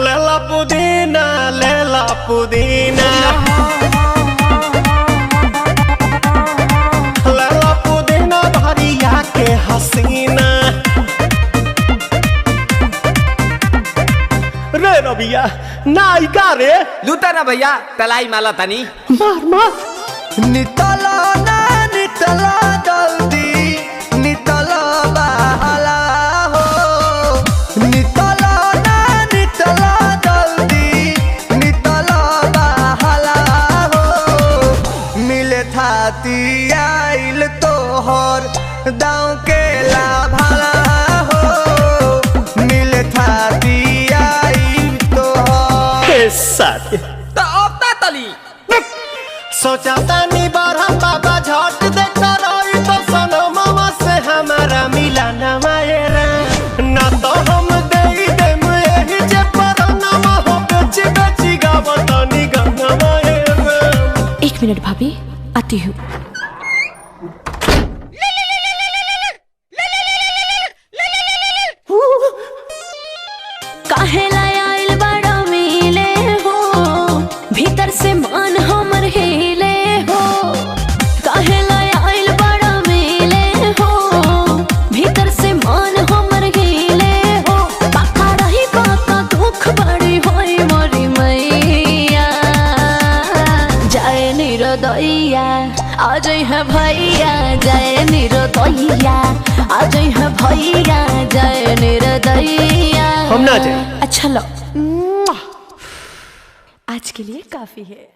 लेला पुदीना लेला पुदीना लेला पुदीना भरिया के हसीना रे रबिया नायिका रे लूटा ना भैया तलाई माला तनी मार मार नितला ना नितला जल्दी नितला बहला हो नितला ना नितला जल्दी नितला बहला हो मिले थाती आइल तोहर दाँव के लाभला हो मिले थाती आइल तोहर साथी तो अब ता तली सोचा तानी बरहम बाबा झट देखता रही तो सनो मामा से हमारा मिला न मायरा ना तो हम दे देम यही जे पर नामा हो बेची बेची गावतनी गंगा मायरा। 1 मिनट भाभी आती हूँ। काहेला आइल बड़ा मिले हो भीतर से मन हमर हिले हो काहेला आइल बड़ा मिले हो भीतर से मन हमर हिले हो पाका रही पाका दुख बड़ी होई मोरी मैया जाए निरोदैया आज है भैया जाए निरोदैया आज है भैया जाए निरोदैया हम ना जाए। अच्छा लो आज के लिए काफी है।